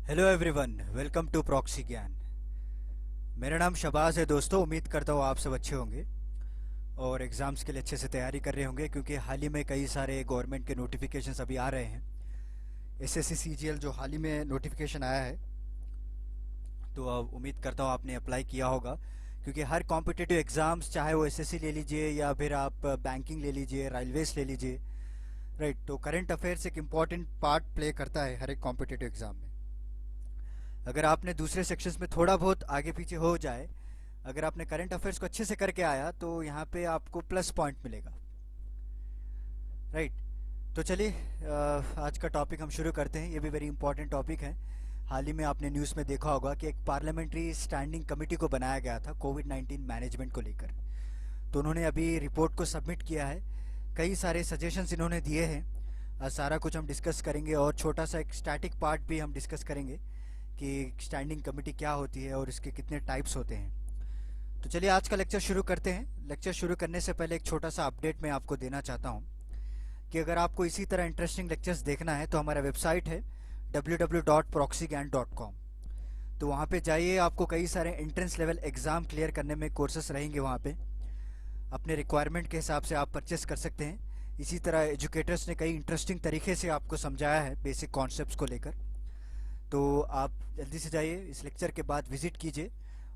Hello everyone, welcome to proxy Gyan. मेरा नाम शबाज है दोस्तों। उम्मीद करता हूँ आप सब अच्छे होंगे और एग्ज़ाम्स के लिए अच्छे से तैयारी कर रहे होंगे, क्योंकि हाल ही में कई सारे गवर्नमेंट के नोटिफिकेशंस अभी आ रहे हैं। एसएससी सीजीएल जो हाल ही में नोटिफिकेशन आया है, तो अब उम्मीद करता हूँ आपने अप्लाई किया होगा, क्योंकि हर कॉम्पिटिटिव एग्ज़ाम्स, चाहे वो एसएससी ले लीजिए या फिर आप बैंकिंग ले लीजिए, रेलवेज ले लीजिए, राइट, तो करंट अफेयर्स एक इम्पॉर्टेंट पार्ट प्ले करता है हर एक कॉम्पिटिटिव एग्ज़ाम में। अगर आपने दूसरे सेक्शंस में थोड़ा बहुत आगे पीछे हो जाए, अगर आपने करंट अफेयर्स को अच्छे से करके आया, तो यहाँ पे आपको प्लस पॉइंट मिलेगा, राइट। तो चलिए आज का टॉपिक हम शुरू करते हैं। ये भी वेरी इंपॉर्टेंट टॉपिक है। हाल ही में आपने न्यूज़ में देखा होगा कि एक पार्लियामेंट्री स्टैंडिंग कमेटी को बनाया गया था कोविड-19 मैनेजमेंट को लेकर। तो उन्होंने अभी रिपोर्ट को सबमिट किया है। कई सारे सजेशंस इन्होंने दिए हैं। सारा कुछ हम डिस्कस करेंगे और छोटा सा एक स्टैटिक पार्ट भी हम डिस्कस करेंगे कि स्टैंडिंग कमेटी क्या होती है और इसके कितने टाइप्स होते हैं। तो चलिए आज का लेक्चर शुरू करते हैं। लेक्चर शुरू करने से पहले एक छोटा सा अपडेट मैं आपको देना चाहता हूँ कि अगर आपको इसी तरह इंटरेस्टिंग लेक्चर्स देखना है तो हमारा वेबसाइट है www.proxygyan.com। तो वहाँ पे जाइए, आपको कई सारे एंट्रेंस लेवल एग्ज़ाम क्लियर करने में कोर्सेस रहेंगे वहाँ पे। अपने रिक्वायरमेंट के हिसाब से आप परचेस कर सकते हैं। इसी तरह एजुकेटर्स ने कई इंटरेस्टिंग तरीके से आपको समझाया है बेसिक कॉन्सेप्ट्स को लेकर। तो आप जल्दी से जाइए, इस लेक्चर के बाद विज़िट कीजिए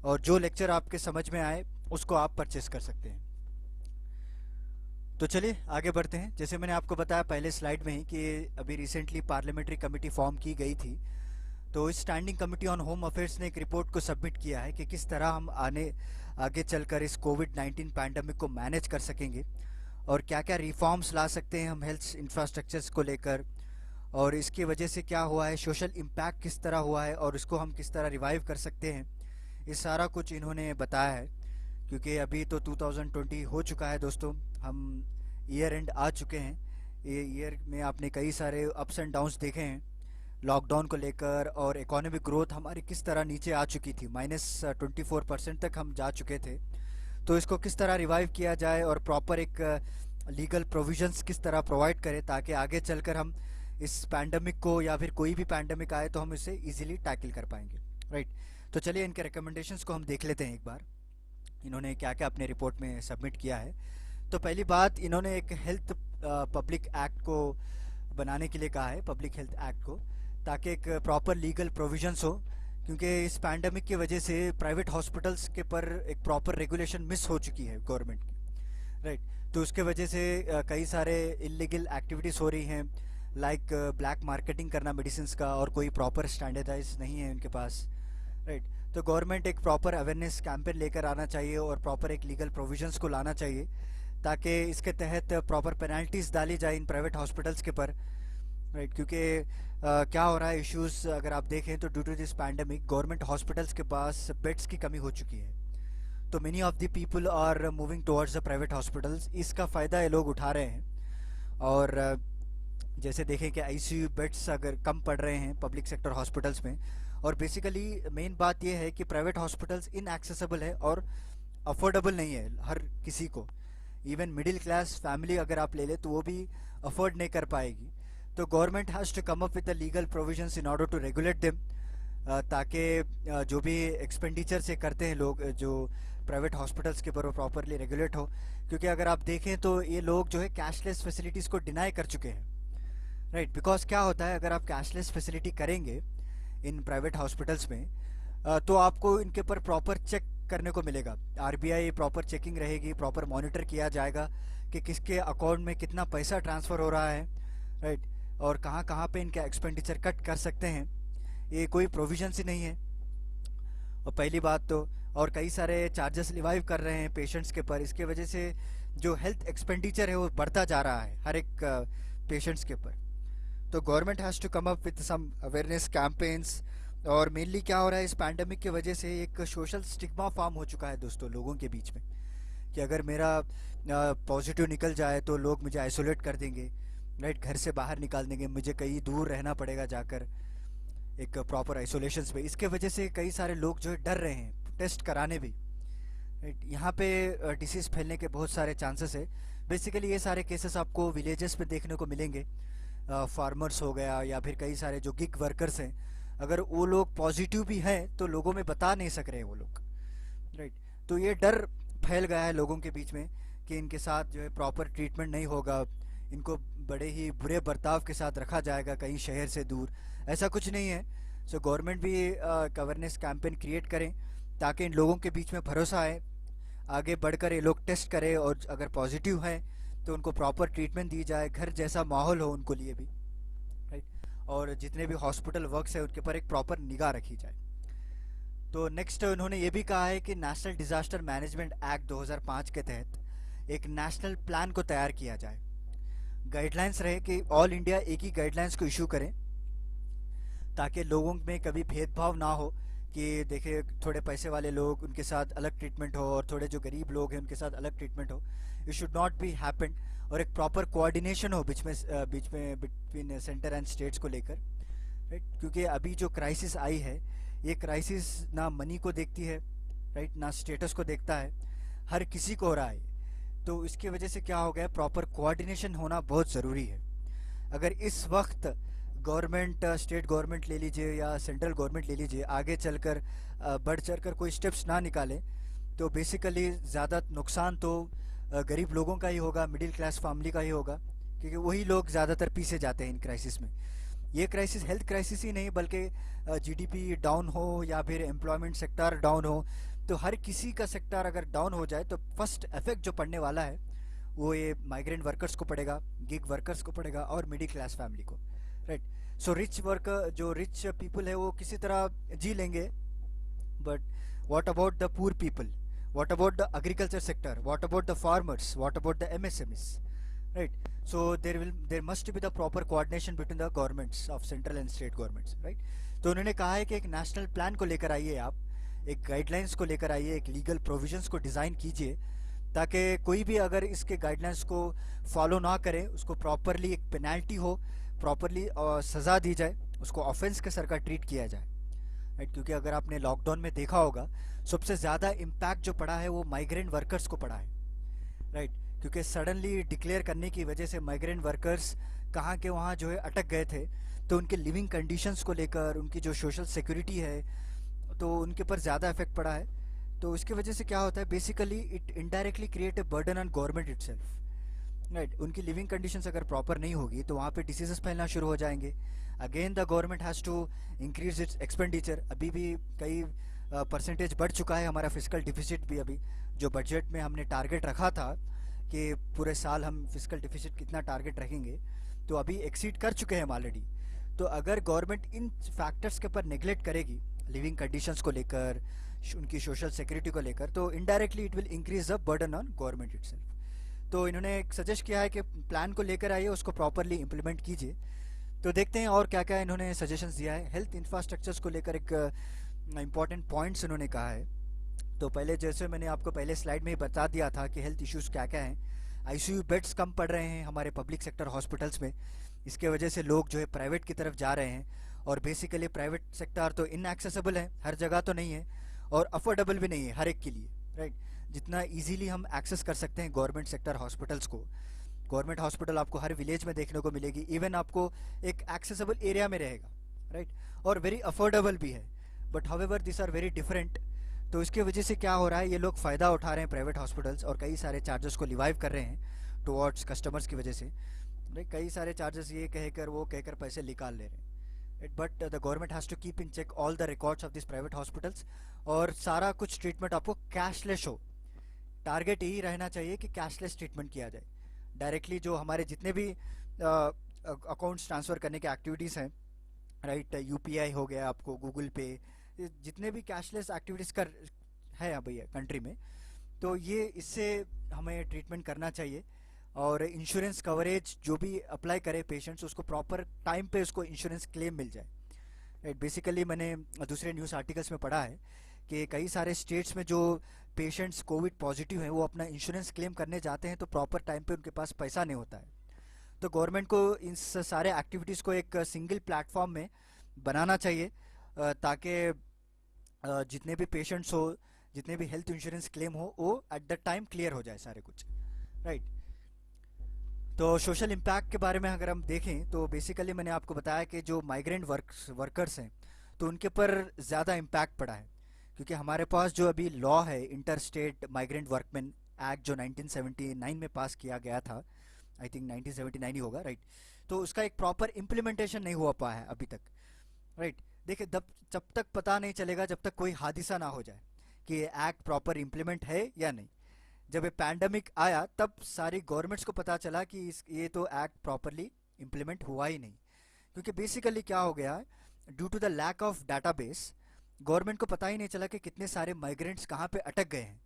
और जो लेक्चर आपके समझ में आए उसको आप परचेस कर सकते हैं। तो चलिए आगे बढ़ते हैं। जैसे मैंने आपको बताया पहले स्लाइड में ही कि अभी रिसेंटली पार्लियामेंट्री कमेटी फॉर्म की गई थी। तो इस standing committee on home affairs ने एक रिपोर्ट को सबमिट किया है कि किस तरह हम आगे चलकर इस कोविड-19 पैंडमिक को मैनेज कर सकेंगे और क्या क्या रिफॉर्म्स ला सकते हैं हम हेल्थ इंफ्रास्ट्रक्चर्स को लेकर, और इसकी वजह से क्या हुआ है, सोशल इम्पैक्ट किस तरह हुआ है और इसको हम किस तरह रिवाइव कर सकते हैं। ये सारा कुछ इन्होंने बताया है, क्योंकि अभी तो 2020 हो चुका है दोस्तों। हम ईयर एंड आ चुके हैं। ये ईयर में आपने कई सारे अप्स एंड डाउन्स देखे हैं लॉकडाउन को लेकर, और इकोनॉमिक ग्रोथ हमारी किस तरह नीचे आ चुकी थी, -24% तक हम जा चुके थे। तो इसको किस तरह रिवाइव किया जाए और प्रॉपर एक लीगल प्रोविजंस किस तरह प्रोवाइड करें ताकि आगे चलकर हम इस पैंडमिक को, या फिर कोई भी पैंडमिक आए तो हम इसे इजीली टैकल कर पाएंगे, राइट। तो चलिए इनके रिकमेंडेशंस को हम देख लेते हैं एक बार, इन्होंने क्या क्या अपने रिपोर्ट में सबमिट किया है। तो पहली बात, इन्होंने एक हेल्थ पब्लिक एक्ट को बनाने के लिए कहा है, पब्लिक हेल्थ एक्ट को, ताकि एक प्रॉपर लीगल प्रोविजंस हो, क्योंकि इस पैंडमिक की वजह से प्राइवेट हॉस्पिटल्स के पर एक प्रॉपर रेगुलेशन मिस हो चुकी है गवर्नमेंट की, राइट। तो उसके वजह से कई सारे इलीगल एक्टिविटीज़ हो रही हैं, लाइक ब्लैक मार्केटिंग करना मेडिसिन का, और कोई प्रॉपर स्टैंडर्डाइज नहीं है उनके पास, राइट। तो गवर्नमेंट एक प्रॉपर अवेयरनेस कैंपेन लेकर आना चाहिए और प्रॉपर एक लीगल प्रोविजंस को लाना चाहिए, ताकि इसके तहत प्रॉपर पेनल्टीज़ डाली जाए इन प्राइवेट हॉस्पिटल्स के पर, राइट। क्योंकि क्या हो रहा है, इश्यूज़ अगर आप देखें तो due to this pandemic government hospitals के पास बेड्स की कमी हो चुकी है। तो many of the people are moving towards the private hospitals. इसका फ़ायदा ये लोग उठा रहे हैं, और जैसे देखें कि आईसीयू बेड्स अगर कम पड़ रहे हैं पब्लिक सेक्टर हॉस्पिटल्स में, और बेसिकली मेन बात यह है कि प्राइवेट हॉस्पिटल्स इनएक्सेसिबल है और अफोर्डेबल नहीं है हर किसी को। इवन मिडिल क्लास फैमिली अगर आप ले लें तो वो भी अफोर्ड नहीं कर पाएगी। तो government has to come up with the legal provisions in order to regulate them, ताकि जो भी एक्सपेंडिचर से करते हैं लोग जो प्राइवेट हॉस्पिटल्स के ऊपर, वो प्रॉपरली रेगुलेट हो। क्योंकि अगर आप देखें तो ये लोग जो है कैशलेस फैसिलिटीज़ को डिनाई कर चुके हैं, राइट। बिकॉज क्या होता है, अगर आप कैशलेस फैसिलिटी करेंगे इन प्राइवेट हॉस्पिटल्स में, तो आपको इनके ऊपर प्रॉपर चेक करने को मिलेगा। आरबीआई प्रॉपर चेकिंग रहेगी, प्रॉपर मॉनिटर किया जाएगा कि किसके अकाउंट में कितना पैसा ट्रांसफ़र हो रहा है, राइट, और कहाँ कहाँ पे इनका एक्सपेंडिचर कट कर सकते हैं। ये कोई प्रोविजन ही नहीं है, और पहली बात तो, और कई सारे चार्जेस रिवाइव कर रहे हैं पेशेंट्स के ऊपर। इसके वजह से जो हेल्थ एक्सपेंडिचर है वो बढ़ता जा रहा है हर एक पेशेंट्स के ऊपर। तो government has to come up with some awareness campaigns. और मेनली क्या हो रहा है, इस पैंडमिक की वजह से एक सोशल स्टिग्मा फॉर्म हो चुका है दोस्तों लोगों के बीच में, कि अगर मेरा पॉजिटिव निकल जाए तो लोग मुझे आइसोलेट कर देंगे, राइट, घर से बाहर निकाल देंगे, मुझे कहीं दूर रहना पड़ेगा जाकर एक प्रॉपर आइसोलेशंस में। इसके वजह से कई सारे लोग जो है डर रहे हैं टेस्ट कराने भी, राइट। यहाँ पे डिसीज़ फैलने के बहुत सारे चांसेस है। बेसिकली ये सारे केसेस आपको विलेजेस में देखने को मिलेंगे। फार्मर्स हो गया, या फिर कई सारे जो गिग वर्कर्स हैं, अगर वो लोग पॉजिटिव भी हैं तो लोगों में बता नहीं सक रहे हैं वो लोग, राइट। तो ये डर फैल गया है लोगों के बीच में कि इनके साथ जो है प्रॉपर ट्रीटमेंट नहीं होगा, इनको बड़े ही बुरे बर्ताव के साथ रखा जाएगा कहीं शहर से दूर। ऐसा कुछ नहीं है। सो गवर्नमेंट भी अवेयरनेस कैंपेन क्रिएट करें ताकि इन लोगों के बीच में भरोसा आए, आगे बढ़कर ये लोग टेस्ट करें और अगर पॉजिटिव है तो उनको प्रॉपर ट्रीटमेंट दी जाए, घर जैसा माहौल हो उनको लिए भी, राइट। और जितने भी हॉस्पिटल वर्क्स है उनके ऊपर एक प्रॉपर निगाह रखी जाए। तो नेक्स्ट उन्होंने ये भी कहा है कि नेशनल डिजास्टर मैनेजमेंट एक्ट 2005 के तहत एक नेशनल प्लान को तैयार किया जाए। गाइडलाइंस रहे कि ऑल इंडिया एक ही गाइडलाइंस को इशू करें ताकि लोगों में कभी भेदभाव ना हो कि देखिए थोड़े पैसे वाले लोग उनके साथ अलग ट्रीटमेंट हो और थोड़े जो गरीब लोग हैं उनके साथ अलग ट्रीटमेंट हो। It should not be happen. और एक प्रॉपर कोऑर्डिनेशन हो बीच में बिटवीन सेंटर एंड स्टेट्स को लेकर, राइट। क्योंकि अभी जो क्राइसिस आई है ये क्राइसिस ना मनी को देखती है, राइट, ना स्टेटस को देखता है, हर किसी को हो रहा है। तो इसकी वजह से क्या हो गया, प्रॉपर कोऑर्डिनेशन होना बहुत ज़रूरी है। अगर इस वक्त गवर्नमेंट, स्टेट गवर्नमेंट ले लीजिए या सेंट्रल गवर्नमेंट ले लीजिए, आगे चलकर बढ़ चढ़कर कोई स्टेप्स ना निकाले तो बेसिकली ज़्यादा नुकसान तो गरीब लोगों का ही होगा, मिडिल क्लास फैमिली का ही होगा, क्योंकि वही लोग ज़्यादातर पीछे जाते हैं इन क्राइसिस में। ये क्राइसिस हेल्थ क्राइसिस ही नहीं बल्कि जीडीपी डाउन हो या फिर एम्प्लॉयमेंट सेक्टर डाउन हो, तो हर किसी का सेक्टर अगर डाउन हो जाए तो फर्स्ट इफेक्ट जो पड़ने वाला है वो ये माइग्रेंट वर्कर्स को पड़ेगा, गिग वर्कर्स को पड़ेगा और मिडिल क्लास फैमिली को, राइट। सो रिच वर्कर, जो रिच पीपल है वो किसी तरह जी लेंगे, but what about the poor people, what about the agriculture sector, what about the farmers, what about the MSMEs, right? So there must be the proper coordination between the governments of central and state governments, right? तो उन्होंने कहा है कि एक national plan को लेकर आइए, आप एक गाइडलाइंस को लेकर आइए, एक लीगल प्रोविजंस को डिज़ाइन कीजिए ताकि कोई भी अगर इसके गाइडलाइंस को फॉलो ना करे उसको प्रॉपरली एक पेनल्टी हो, प्रॉपरली सज़ा दी जाए, उसको ऑफेंस के सर का ट्रीट किया जाए, राइट। क्योंकि अगर आपने लॉकडाउन में देखा होगा सबसे ज़्यादा इम्पैक्ट जो पड़ा है वो माइग्रेंट वर्कर्स को पड़ा है, राइट। क्योंकि सडनली डिक्लेयर करने की वजह से माइग्रेंट वर्कर्स कहाँ के वहाँ जो है अटक गए थे, तो उनके लिविंग कंडीशंस को लेकर, उनकी जो सोशल सिक्योरिटी है, तो उनके ऊपर ज़्यादा इफेक्ट पड़ा है। तो इसकी वजह से क्या होता है, basically it indirectly create a burden on government itself, right. उनकी लिविंग कंडीशंस अगर प्रॉपर नहीं होगी तो वहाँ पे डिसीजेस फैलना शुरू हो जाएंगे। Again the government has to increase its expenditure. अभी भी कई परसेंटेज बढ़ चुका है हमारा फिजिकल डिफिसिट भी। अभी जो बजट में हमने टारगेट रखा था कि पूरे साल हम फिजिकल डिफिसिट कितना टारगेट रखेंगे, तो अभी एक्सीड कर चुके हैं हम ऑलरेडी। तो अगर गवर्नमेंट इन फैक्टर्स के ऊपर नेगलेक्ट करेगी, लिविंग कंडीशंस को लेकर, उनकी सोशल सिक्योरिटी को लेकर, तो indirectly it will increase the burden on government itself. तो इन्होंने एक सजेस्ट किया है कि प्लान को लेकर आइए, उसको प्रॉपरली इम्प्लीमेंट कीजिए। तो देखते हैं और क्या क्या इन्होंने सजेशंस दिया है। हेल्थ इंफ्रास्ट्रक्चर्स को लेकर एक इम्पॉर्टेंट पॉइंट्स उन्होंने कहा है। तो पहले जैसे मैंने आपको पहले स्लाइड में ही बता दिया था कि हेल्थ इश्यूज़ क्या क्या हैं। आईसीयू बेड्स कम पड़ रहे हैं हमारे पब्लिक सेक्टर हॉस्पिटल्स में, इसके वजह से लोग जो है प्राइवेट की तरफ जा रहे हैं। और बेसिकली प्राइवेट सेक्टर तो इनएक्सेसिबल है, हर जगह तो नहीं है, और अफोर्डेबल भी नहीं है हर एक के लिए, राइट। जितना ईजीली हम एक्सेस कर सकते हैं गवर्नमेंट सेक्टर हॉस्पिटल्स को, गवर्नमेंट हॉस्पिटल आपको हर विलेज में देखने को मिलेगी, इवन आपको एक एक्सेसिबल एरिया में रहेगा, राइट, और वेरी अफोर्डेबल भी है। But however this are very different. तो इसकी वजह से क्या हो रहा है, ये लोग फ़ायदा उठा रहे हैं प्राइवेट हॉस्पिटल्स और कई सारे चार्जेस को रिवाइव कर रहे हैं टुवर्ड्स कस्टमर्स की वजह से। कई सारे चार्जेस ये कहकर वो कहकर पैसे निकाल ले रहे हैं। But the government has to keep in check all the records of this private hospitals, और सारा कुछ ट्रीटमेंट आपको कैशलेस हो। टारगेट यही रहना चाहिए कि कैशलेस ट्रीटमेंट किया जाए। डायरेक्टली जो हमारे जितने भी अकाउंट्स ट्रांसफ़र करने के एक्टिविटीज़ हैं, राइट, यूपीआई हो गया, आपको गूगल पे, जितने भी कैशलेस एक्टिविटीज़ कर है यहाँ भैया कंट्री में, तो ये इससे हमें ट्रीटमेंट करना चाहिए। और इंश्योरेंस कवरेज जो भी अप्लाई करे पेशेंट्स, उसको प्रॉपर टाइम पे उसको इंश्योरेंस क्लेम मिल जाए, राइट। बेसिकली मैंने दूसरे न्यूज़ आर्टिकल्स में पढ़ा है कि कई सारे स्टेट्स में जो पेशेंट्स कोविड पॉजिटिव हैं वो अपना इंश्योरेंस क्लेम करने जाते हैं तो प्रॉपर टाइम पे उनके पास पैसा नहीं होता है। तो गवर्नमेंट को इन सारे एक्टिविटीज़ को एक सिंगल प्लेटफॉर्म में बनाना चाहिए ताकि जितने भी पेशेंट्स हो, जितने भी हेल्थ इंश्योरेंस क्लेम हो, वो एट द टाइम क्लियर हो जाए सारे कुछ, राइट। तो सोशल इम्पैक्ट के बारे में अगर हम देखें तो बेसिकली मैंने आपको बताया कि जो माइग्रेंट वर्कर्स हैं, तो उनके पर ज़्यादा इम्पैक्ट पड़ा है, क्योंकि हमारे पास जो अभी लॉ है inter state migrant workman act जो 1979 में पास किया गया था, आई थिंक 1979 ही होगा, राइट। तो उसका एक प्रॉपर इम्प्लीमेंटेशन नहीं हुआ पाया है अभी तक, राइट। देखिए, जब तक पता नहीं चलेगा, जब तक कोई हादसा ना हो जाए कि ये एक्ट प्रॉपर इम्प्लीमेंट है या नहीं। जब ये पैंडमिक आया तब सारी गवर्नमेंट्स को पता चला कि ये तो एक्ट प्रॉपरली इम्प्लीमेंट हुआ ही नहीं, क्योंकि बेसिकली क्या हो गया, due to the lack of database government को पता ही नहीं चला कि कितने सारे माइग्रेंट्स कहाँ पे अटक गए हैं।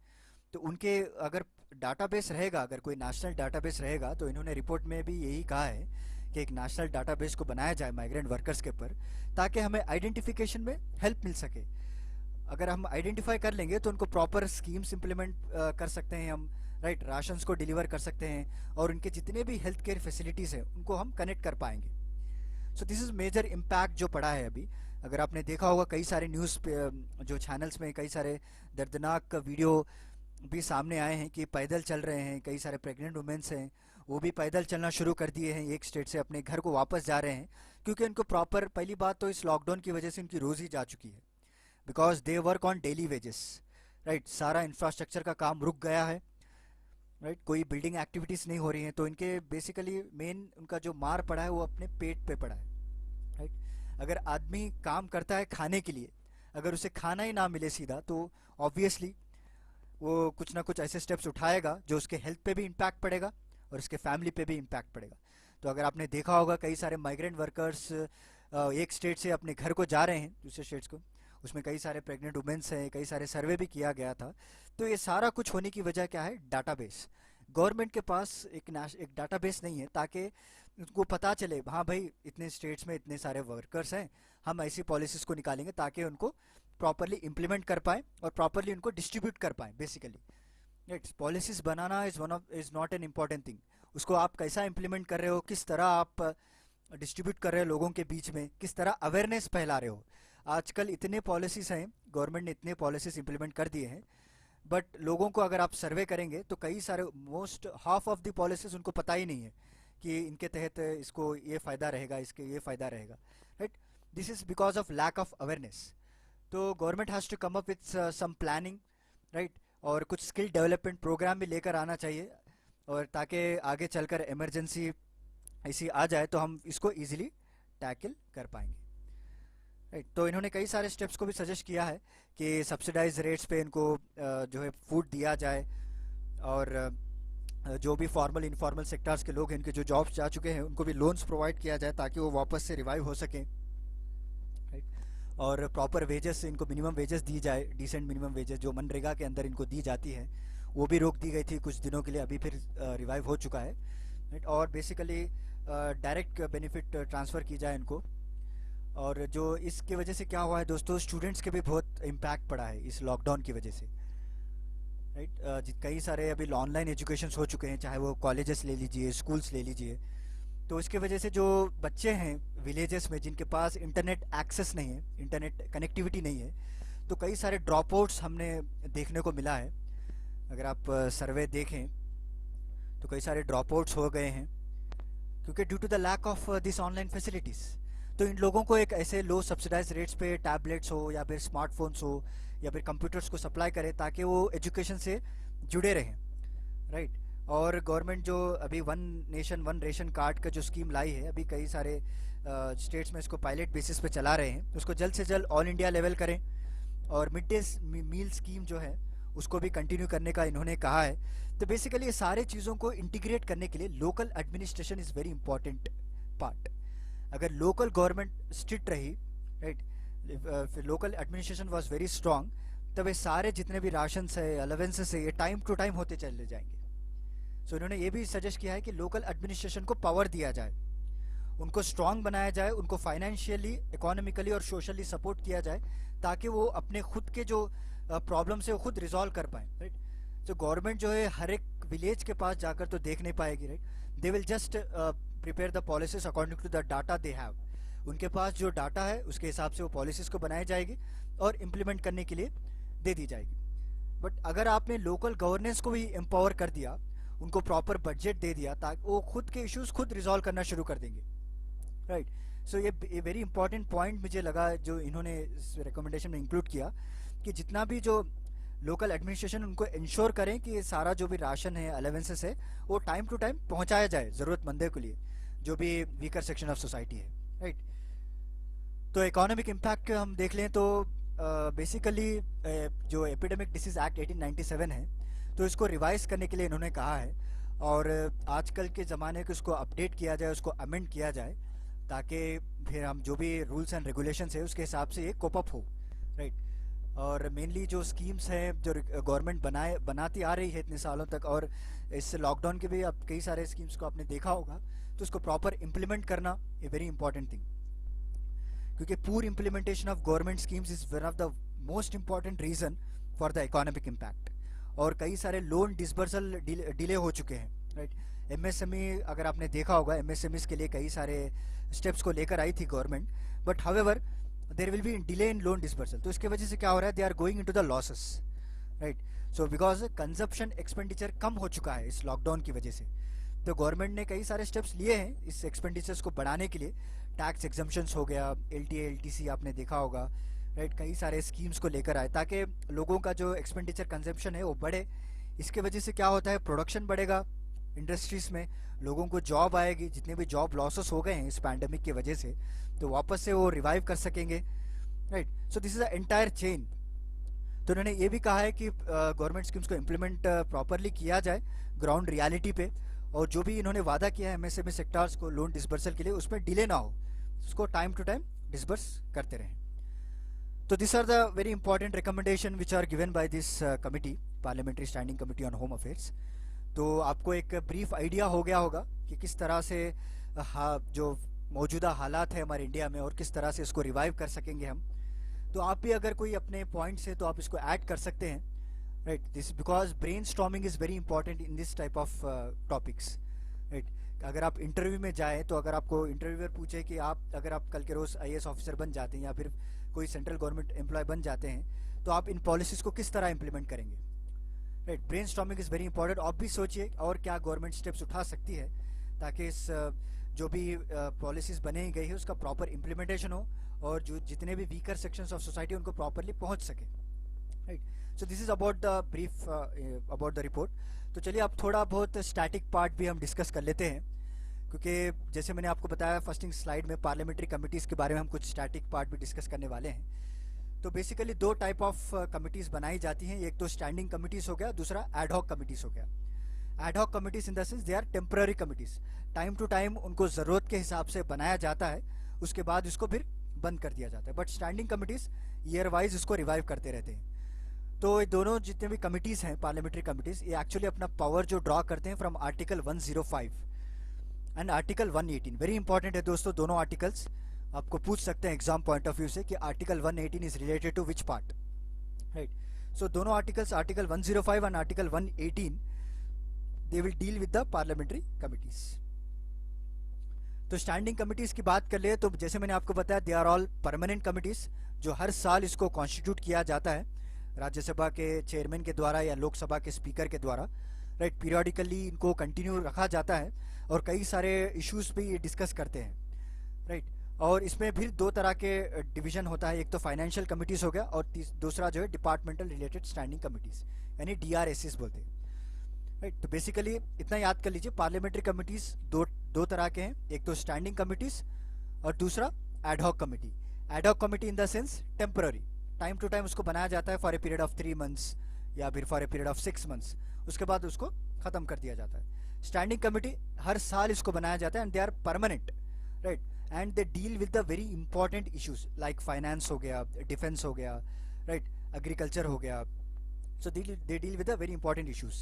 तो उनके अगर डाटाबेस रहेगा, अगर कोई नेशनल डाटाबेस रहेगा, तो इन्होंने रिपोर्ट में भी यही कहा है कि एक नेशनल डाटाबेस को बनाया जाए माइग्रेंट वर्कर्स के ऊपर, ताकि हमें आइडेंटिफिकेशन में हेल्प मिल सके। अगर हम आइडेंटिफाई कर लेंगे तो उनको प्रॉपर स्कीम्स इम्प्लीमेंट कर सकते हैं हम, राइट। राशंस को डिलीवर कर सकते हैं और उनके जितने भी हेल्थ केयर फैसिलिटीज़ हैं उनको हम कनेक्ट कर पाएंगे। So this is major impact जो पड़ा है अभी। अगर आपने देखा होगा कई सारे न्यूज़ जो चैनल्स में कई सारे दर्दनाक वीडियो भी सामने आए हैं कि पैदल चल रहे हैं, कई सारे प्रेग्नेंट वुमेन्स हैं वो भी पैदल चलना शुरू कर दिए हैं, एक स्टेट से अपने घर को वापस जा रहे हैं, क्योंकि उनको प्रॉपर, पहली बात तो इस लॉकडाउन की वजह से उनकी रोज़ी जा चुकी है, because they work on daily wages, right. सारा इंफ्रास्ट्रक्चर का काम रुक गया है, राइट। कोई बिल्डिंग एक्टिविटीज़ नहीं हो रही हैं, तो इनके बेसिकली मेन उनका जो मार पड़ा है वो अपने पेट पे पड़ा है, राइट। अगर आदमी काम करता है खाने के लिए, अगर उसे खाना ही ना मिले सीधा, तो ऑब्वियसली वो कुछ ना कुछ ऐसे स्टेप्स उठाएगा जो उसके हेल्थ पे भी इम्पैक्ट पड़ेगा और उसके फैमिली पे भी इम्पैक्ट पड़ेगा। तो अगर आपने देखा होगा कई सारे माइग्रेंट वर्कर्स एक स्टेट से अपने घर को जा रहे हैं दूसरे स्टेट्स को, उसमें कई सारे प्रेग्नेंट वुमेन्स हैं, कई सारे सर्वे भी किया गया था। तो ये सारा कुछ होने की वजह क्या है, डाटाबेस। गवर्नमेंट के पास एक डाटाबेस नहीं है ताकि उनको पता चले, हाँ भाई इतने स्टेट्स में इतने सारे वर्कर्स हैं, हम ऐसी पॉलिसीज़ को निकालेंगे ताकि उनको प्रॉपरली इम्प्लीमेंट कर पाएँ और प्रॉपरली उनको डिस्ट्रीब्यूट कर पाएँ। Basically right, policies banana is not an important thing, उसको आप कैसा इम्प्लीमेंट कर रहे हो, किस तरह आप डिस्ट्रीब्यूट कर रहे हो लोगों के बीच में, किस तरह अवेयरनेस फैला रहे हो। आजकल इतने पॉलिसीज़ हैं, गवर्नमेंट ने इतने पॉलिसीज़ इम्प्लीमेंट कर दिए हैं, बट लोगों को अगर आप सर्वे करेंगे तो कई सारे, most half of the policies उनको पता ही नहीं है कि इनके तहत इसको ये फ़ायदा रहेगा, इसके ये फ़ायदा रहेगा, right. This is because of lack of awareness. तो government has to come up with some planning, right, और कुछ स्किल डेवलपमेंट प्रोग्राम भी लेकर आना चाहिए, और ताकि आगे चलकर इमरजेंसी ऐसी आ जाए तो हम इसको इजीली टैकल कर पाएंगे, राइट। तो इन्होंने कई सारे स्टेप्स को भी सजेस्ट किया है कि सब्सिडाइज रेट्स पे इनको जो है फूड दिया जाए, और जो भी फॉर्मल इनफॉर्मल सेक्टर्स के लोग हैं, इनके जो जॉब्स जा चुके हैं, उनको भी लोन्स प्रोवाइड किया जाए ताकि वो वापस से रिवाइव हो सकें, राइट। और प्रॉपर वेजेस, इनको मिनिमम वेजेस दी जाए, डिसेंट मिनिमम वेजेस जो मनरेगा के अंदर इनको दी जाती है, वो भी रोक दी गई थी कुछ दिनों के लिए, अभी फिर रिवाइव हो चुका है, राइट। और बेसिकली डायरेक्ट बेनिफिट ट्रांसफ़र की जाए इनको। और जो इसके वजह से क्या हुआ है दोस्तों, स्टूडेंट्स के भी बहुत इम्पैक्ट पड़ा है इस लॉकडाउन की वजह से, राइट। कई सारे अभी ऑनलाइन एजुकेशंस हो चुके हैं, चाहे वो कॉलेजेस ले लीजिए, स्कूल्स ले लीजिए। तो इसके वजह से जो बच्चे हैं विलेजेस में जिनके पास इंटरनेट एक्सेस नहीं है, इंटरनेट कनेक्टिविटी नहीं है, तो कई सारे ड्रॉप आउट्स हमने देखने को मिला है। अगर आप सर्वे देखें तो कई सारे ड्रॉप आउट्स हो गए हैं, क्योंकि due to the lack of this online facilities. तो इन लोगों को एक ऐसे लो सब्सिडाइज रेट्स पे टैबलेट्स हो या फिर स्मार्टफोन्स हो या फिर कंप्यूटर्स को सप्लाई करें ताकि वो एजुकेशन से जुड़े रहें, राइट। और गवर्नमेंट जो अभी one nation one ration card का जो स्कीम लाई है, अभी कई सारे स्टेट्स में इसको पायलट बेसिस पे चला रहे हैं, उसको जल्द से जल्द ऑल इंडिया लेवल करें। और मिड डे मील स्कीम जो है उसको भी कंटिन्यू करने का इन्होंने कहा है। तो बेसिकली ये सारे चीज़ों को इंटीग्रेट करने के लिए local administration is very important part. अगर लोकल गवर्नमेंट स्ट्रिक्ट रही, right, local administration was very strong, तब ये सारे जितने भी राशन है, अलावेंसेस है, ये टाइम टू टाइम होते चले जाएंगे। सो इन्होंने ये भी सजेस्ट किया है कि लोकल एडमिनिस्ट्रेशन को पावर दिया जाए, उनको स्ट्रांग बनाया जाए, उनको फाइनेंशियली, इकोनॉमिकली और सोशली सपोर्ट किया जाए ताकि वो अपने खुद के जो प्रॉब्लम से वो खुद रिजॉल्व कर पाएँ, राइट। तो गवर्नमेंट जो है हर एक विलेज के पास जाकर तो देख नहीं पाएगी, right. They will just prepare the policies according to the data they have. उनके पास जो डाटा है उसके हिसाब से वो पॉलिसीज़ को बनाई जाएगी और इम्प्लीमेंट करने के लिए दे दी जाएगी। बट अगर आपने लोकल गवर्नेंस को भी एम्पावर कर दिया, उनको प्रॉपर बजट दे दिया, ताकि वो खुद के इश्यूज खुद रिजॉल्व करना शुरू कर देंगे, राइट। सो ये वेरी इंपॉर्टेंट पॉइंट मुझे लगा जो इन्होंने इस रिकमेंडेशन में इंक्लूड किया, कि जितना भी जो लोकल एडमिनिस्ट्रेशन उनको इंश्योर करें कि सारा जो भी राशन है, अलेवेंसेस है, वो टाइम टू टाइम पहुंचाया जाए ज़रूरतमंदों के लिए, जो भी वीकर सेक्शन ऑफ सोसाइटी है, राइट। तो इकोनॉमिक इम्पैक्ट हम देख लें तो बेसिकली जो एपिडेमिक डिसीज एक्ट 1897 है, तो इसको रिवाइज करने के लिए इन्होंने कहा है, और आजकल के ज़माने को उसको अपडेट किया जाए, उसको अमेंड किया जाए, ताकि फिर हम जो भी रूल्स एंड रेगुलेशंस है उसके हिसाब से ये कोप अप हो, राइट। और मेनली जो स्कीम्स हैं जो गवर्नमेंट बनाती आ रही है इतने सालों तक, और इस लॉकडाउन के भी अब कई सारे स्कीम्स को आपने देखा होगा, तो उसको प्रॉपर इम्प्लीमेंट करना ए वेरी इंपॉर्टेंट थिंग, क्योंकि poor implementation of government schemes is one of the most important reason for the economic impact. और कई सारे लोन डिसबर्सल डिले हो चुके हैं, राइट। एमएसएमई अगर आपने देखा होगा, एमएसएमईज के लिए कई सारे स्टेप्स को लेकर आई थी government, but however there will be delay in loan disbursal, तो इसके वजह से क्या हो रहा है, they are going into the losses, right. So because consumption expenditure कम हो चुका है इस लॉकडाउन की वजह से, तो गवर्नमेंट ने कई सारे स्टेप्स लिए हैं इस एक्सपेंडिचर्स को बढ़ाने के लिए। टैक्स एग्जम्पशंस हो गया, एलटीए एलटीसी आपने देखा होगा, राइट। कई सारे स्कीम्स को लेकर आए ताकि लोगों का जो एक्सपेंडिचर कंजम्पशन है वो बढ़े। इसके वजह से क्या होता है, प्रोडक्शन बढ़ेगा इंडस्ट्रीज़ में, लोगों को जॉब आएगी, जितने भी जॉब लॉसेस हो गए हैं इस पैंडमिक की वजह से, तो वापस से वो रिवाइव कर सकेंगे, right. So this is a entire chain. तो उन्होंने ये भी कहा है कि गवर्नमेंट स्कीम्स को इम्प्लीमेंट प्रॉपरली किया जाए ग्राउंड रियलिटी पे, और जो भी इन्होंने वादा किया है एमएसएमई सेक्टर्स को लोन डिसबर्सल के लिए, उसमें डिले ना हो, उसको टाइम टू टाइम डिसबर्स करते रहें। तो this are the very important recommendation which are given by this committee, parliamentary standing committee on home affairs. तो आपको एक ब्रीफ आइडिया हो गया होगा कि किस तरह से जो मौजूदा हालात है हमारे इंडिया में और किस तरह से इसको रिवाइव कर सकेंगे हम। तो आप भी अगर कोई अपने पॉइंट्स है तो आप इसको ऐड कर सकते हैं, right. This because brain storming is very important in this type of topics, right. अगर आप इंटरव्यू में जाएँ तो अगर आपको इंटरव्यूअर पूछे कि अगर आप कल के रोज़ आईएएस ऑफिसर बन जाते हैं या फिर कोई सेंट्रल गवर्नमेंट एम्प्लॉय बन जाते हैं, तो आप इन पॉलिसीज़ को किस तरह इम्प्लीमेंट करेंगे, right. Brain storming is very important. आप भी सोचिए और क्या गवर्नमेंट स्टेप्स उठा सकती है ताकि इस जो भी पॉलिसीज़ बनाई गई है उसका प्रॉपर इम्प्लीमेंटेशन हो, और जो जितने भी वीकर सेक्शंस ऑफ सोसाइटी उनको प्रॉपरली पहुंच सके, right. So this is about the brief about the report. तो चलिए अब थोड़ा बहुत स्टैटिक पार्ट भी हम डिस्कस कर लेते हैं, क्योंकि जैसे मैंने आपको बताया फर्स्टिंग स्लाइड में पार्लियामेंट्री कमिटीज़ के बारे में हम कुछ स्टैटिक पार्ट भी डिस्कस करने वाले हैं। तो बेसिकली दो टाइप ऑफ कमिटीज़ बनाई जाती हैं, एक तो स्टैंडिंग कमिटीज़ हो गया, दूसरा एडहॉक कमिटीज़ हो गया। Ad hoc committees in the sense they are temporary committees, time to time उनको ज़रूरत के हिसाब से बनाया जाता है, उसके बाद इसको फिर बंद कर दिया जाता है। But standing committees year wise इसको रिवाइव करते रहते हैं। तो ये दोनों जितने भी कमिटीज़ हैं पार्लियामेंट्री कमिटीज़, ये एक्चुअली अपना पावर जो ड्रॉ करते हैं from article 105 and article 118। Very important है दोस्तों दोनों आर्टिकल्स, आपको पूछ सकते हैं एग्जाम पॉइंट ऑफ व्यू से कि article 118 is related to which part, right. So दोनों articles, article 105 and article 118, they will deal with the parliamentary committees. तो स्टैंडिंग कमिटीज़ की बात कर ले तो जैसे मैंने आपको बताया, they are all permanent committees, जो हर साल इसको कॉन्स्टिट्यूट किया जाता है राज्यसभा के चेयरमैन के द्वारा या लोकसभा के स्पीकर के द्वारा, राइट। पीरियडिकली इनको कंटिन्यू रखा जाता है और कई सारे इश्यूज पे ये डिस्कस करते हैं, राइट। और इसमें फिर दो तरह के डिवीजन होता है, एक तो फाइनेंशियल कमिटीज़ हो गया और दूसरा जो है डिपार्टमेंटल रिलेटेड स्टैंडिंग कमिटीज़, यानी DRSs बोलते हैं, राइट। तो बेसिकली इतना याद कर लीजिए, पार्लियामेंट्री कमिटीज़ दो तरह के हैं, एक तो स्टैंडिंग कमिटीज़ और दूसरा ad hoc committee. Ad hoc committee in the sense temporary, time to time उसको बनाया जाता है for a period of 3 months या फिर for a period of 6 months, उसके बाद उसको ख़त्म कर दिया जाता है। स्टैंडिंग कमिटी हर साल इसको बनाया जाता है and they are permanent, right. And they deal with the very important issues like finance हो गया, डिफेंस हो गया, राइट, एग्रीकल्चर हो गया। So they deal with the very important issues.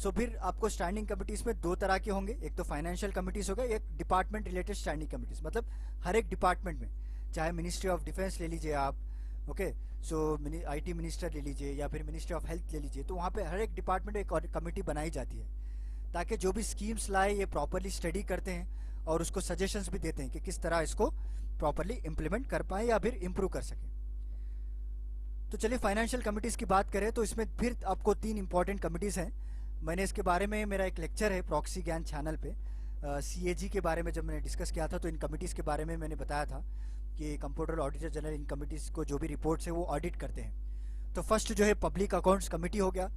So फिर आपको स्टैंडिंग कमिटीज़ में दो तरह के होंगे, एक तो फाइनेंशियल कमिटीज़ हो गया, एक डिपार्टमेंट रिलेटेड स्टैंडिंग कमिटीज़, मतलब हर एक डिपार्टमेंट में, चाहे मिनिस्ट्री ऑफ डिफेंस ले लीजिए आप, ओके, सो IT मिनिस्टर ले लीजिए या फिर मिनिस्ट्री ऑफ हेल्थ ले लीजिए, तो वहाँ पे हर एक डिपार्टमेंट में एक कमेटी बनाई जाती है ताकि जो भी स्कीम्स लाए ये प्रॉपरली स्टडी करते हैं और उसको सजेशंस भी देते हैं कि किस तरह इसको प्रॉपरली इम्प्लीमेंट कर पाएँ या फिर इम्प्रूव कर सकें। तो चलिए फाइनेंशियल कमिटीज़ की बात करें तो इसमें फिर आपको 3 इंपॉर्टेंट कमिटीज़ हैं। मैंने इसके बारे में मेरा एक लेक्चर है प्रॉक्सी ज्ञान चैनल पे, CAG के बारे में जब मैंने डिस्कस किया था तो इन कमिटीज़ के बारे में मैंने बताया था कि comptroller auditor general in committees को जो भी रिपोर्ट्स है वो ऑडिट करते हैं। तो फर्स्ट जो है पब्लिक अकाउंट्स कमेटी हो गया।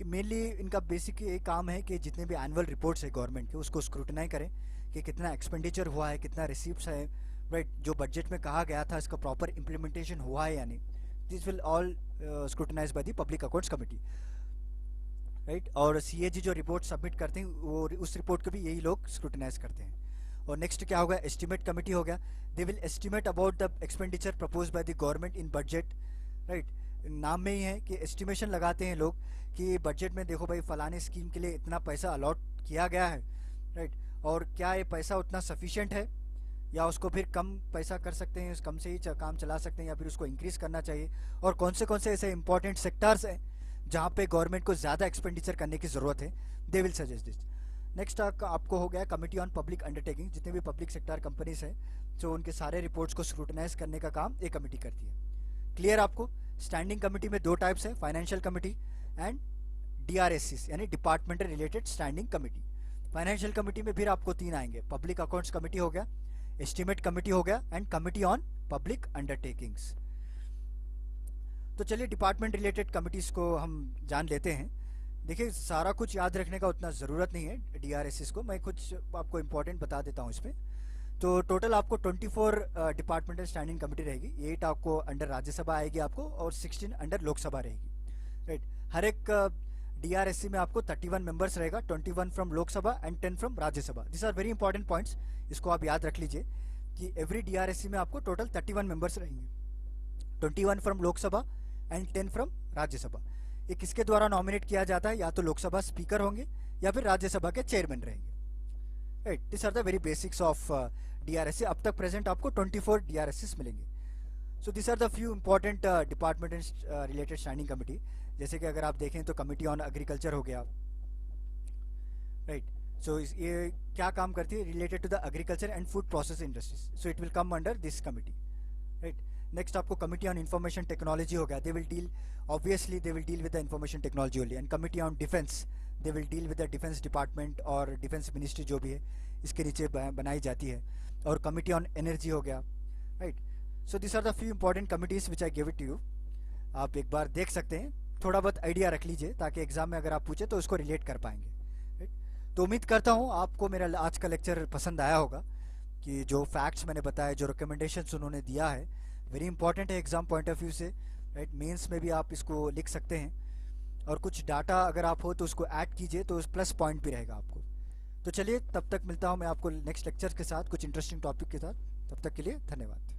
मेनली इनका बेसिक ये काम है कि जितने भी एनुअल रिपोर्ट्स है गवर्नमेंट के उसको स्क्रूटनाइज करें कि कितना एक्सपेंडिचर हुआ है, कितना रिसीप्ट्स है, राइट, जो बजट में कहा गया था इसका प्रॉपर इम्प्लीमेंटेशन हुआ है या नहीं। This will all scrutinise by the public accounts committee, right. और CAG जो रिपोर्ट सबमिट करते हैं वो उस रिपोर्ट को भी यही लोग स्क्रूटनाइज करते हैं। और नेक्स्ट क्या होगा, एस्टिमेट कमेटी हो गया। They will estimate about the expenditure propose by the government in budget, right. नाम में ही है कि एस्टिमेशन लगाते हैं लोग कि बजट में देखो भाई फलाने स्कीम के लिए इतना पैसा अलॉट किया गया है, राइट, और क्या ये पैसा उतना सफिशिएंट है या उसको फिर कम पैसा कर सकते हैं, कम से ही काम चला सकते हैं या फिर उसको इंक्रीज करना चाहिए, और कौन से ऐसे इंपॉर्टेंट सेक्टर्स हैं जहाँ पे गवर्नमेंट को ज़्यादा एक्सपेंडिचर करने की ज़रूरत है। They will suggest this. Next आपको हो गया कमिटी ऑन पब्लिक अंडरटेकिंग। जितने भी पब्लिक सेक्टर कंपनीज हैं तो उनके सारे रिपोर्ट्स को स्क्रूटनाइज करने का काम एक कमेटी करती है। क्लियर आपको? स्टैंडिंग कमेटी में दो टाइप्स है, फाइनेंशियल कमेटी एंड DRSCs यानी departmental related standing committee. Financial committee में फिर आपको तीन आएंगे, पब्लिक अकाउंट्स कमेटी हो गया, एस्टिमेट कमेटी हो गया and committee on public undertakings. तो चलिए डिपार्टमेंट रिलेटेड कमिटीज़ को हम जान लेते हैं। देखिए सारा कुछ याद रखने का उतना ज़रूरत नहीं है DRSCs को, मैं कुछ आपको इंपॉर्टेंट बता देता हूँ इसमें। तो टोटल आपको 24 डिपार्टमेंटल स्टैंडिंग कमेटी रहेगी, 8 आपको अंडर राज्यसभा आएगी आपको और 16 अंडर लोकसभा रहेगी, राइट। हर एक DRSC में आपको 31 मेंबर्स रहेगा, 21 from Lok Sabha and 10 from Rajya Sabha. This are very important points, इसको आप याद रख लीजिए कि एवरी DRSC में आपको टोटल 31 मेंबर्स रहेंगे, 21 from Lok Sabha and 10 from Rajya Sabha. ये किसके द्वारा नॉमिनेट किया जाता है, या तो लोकसभा स्पीकर होंगे या फिर राज्यसभा के चेयरमैन रहेंगे, right. This are the very basics of DRSC। अब तक प्रेजेंट आपको 24 DRSCs मिलेंगे। So this are the few important department related standing committee. जैसे कि अगर आप देखें तो कमेटी ऑन एग्रीकल्चर हो गया, राइट। सो ये क्या काम करती है, related to the agriculture and food process industries, so it will come under this committee, right. Next आपको कमिटी ऑन इंफॉर्मेशन टेक्नोलॉजी हो गया। They will deal obviously they will deal with the information technology only. And committee on defence, they will deal with the defence department और defence ministry जो भी है इसके नीचे बनाई जाती है। और कमिटी ऑन एनर्जी हो गया, right. So this are the few important committees which I give it to you. आप एक बार देख सकते हैं, थोड़ा बहुत आइडिया रख लीजिए ताकि एग्जाम में अगर आप पूछे तो उसको रिलेट कर पाएंगे, राइट। तो उम्मीद करता हूँ आपको मेरा आज का लेक्चर पसंद आया होगा कि जो फैक्ट्स मैंने बताए, जो रिकमेंडेशंस उन्होंने दिया है, वेरी इंपॉर्टेंट है एग्जाम पॉइंट ऑफ व्यू से, राइट। मेंस में भी आप इसको लिख सकते हैं और कुछ डाटा अगर आप हो तो उसको ऐड कीजिए तो उस प्लस पॉइंट भी रहेगा आपको। तो चलिए तब तक मिलता हूँ मैं आपको नेक्स्ट लेक्चर के साथ कुछ इंटरेस्टिंग टॉपिक के साथ। तब तक के लिए धन्यवाद।